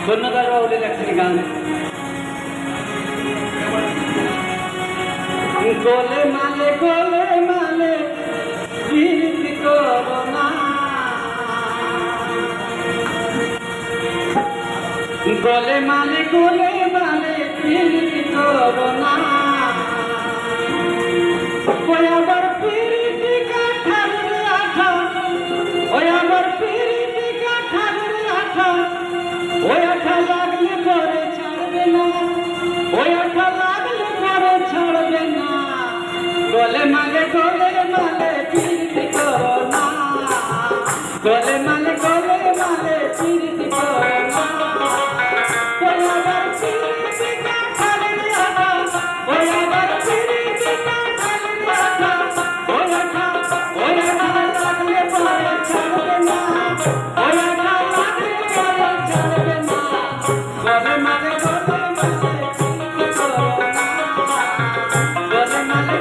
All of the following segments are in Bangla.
ধন্যবাদ বাউলের একটি গান। গোলে মালে প্রীতি করো না, গোলে মালে প্রীতি করো না, ওই আবার প্রীতি কাঠারের আঠা, ওই আবার প্রীতি কাঠারের আঠা, ওই আঠা লাগলে পরে ছাড়বে না, ওই আঠা লাগলে পরে ছাড়বে না, গোলে মালে প্রীতি করো না, গোলে মালে প্রীতি করো না, ওই আবার প্রীতি কাঠারের আঠা, ওই আবার প্রীতি কাঠারের আঠা, ওই আঠা লাগলে পরে ছাড়বে না, ওই আঠা লাগলে পরে ছাড়বে না, গোলে মালে প্রীতি করো না, গোলে মালে প্রীতি করো না। গোলে মালে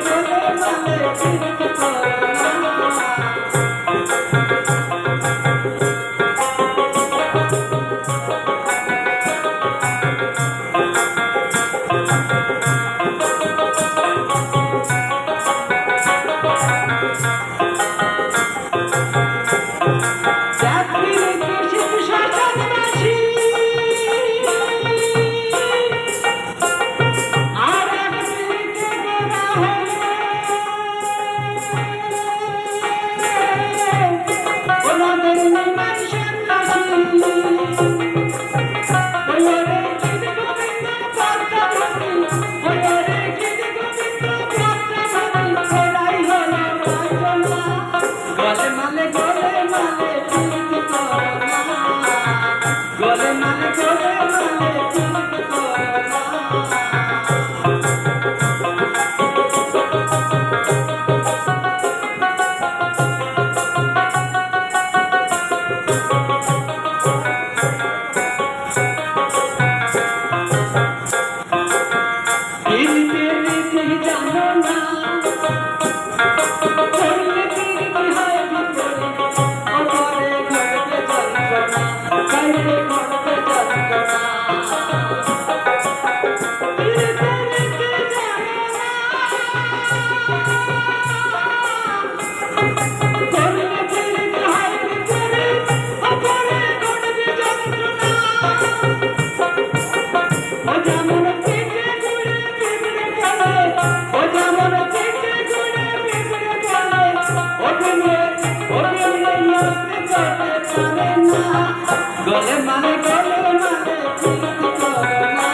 প্রীতি করো না,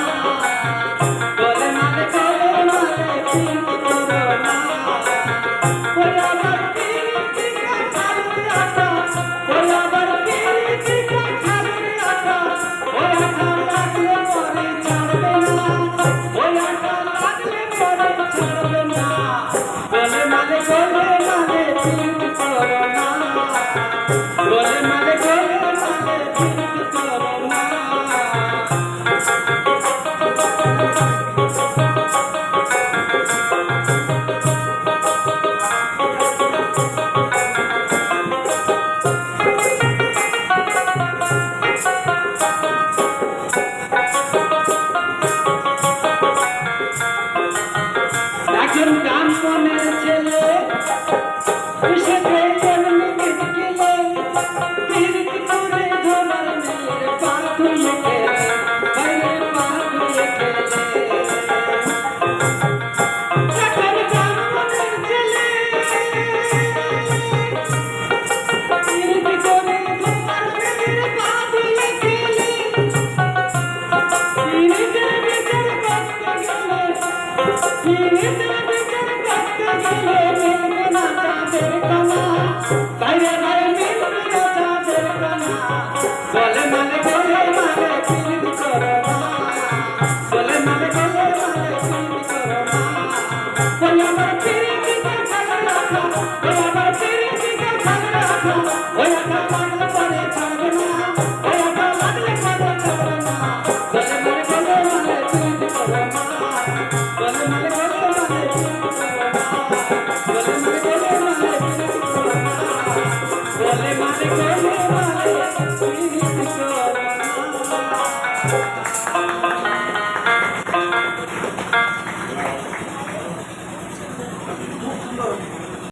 গোলে মালে প্রীতি করো না, ওই আবার প্রীতি কাঠারের আঠা, ওই আবার প্রীতি কাঠারের আঠা, ওই আঠা লাগলে পরে ছাড়বে না, ওই আঠা লাগলে পরে ছাড়বে না, গোলে মালে প্রীতি করো না, গোলে মালে প্রীতি করো না। একজন ব্রাহ্মণের ছেলে না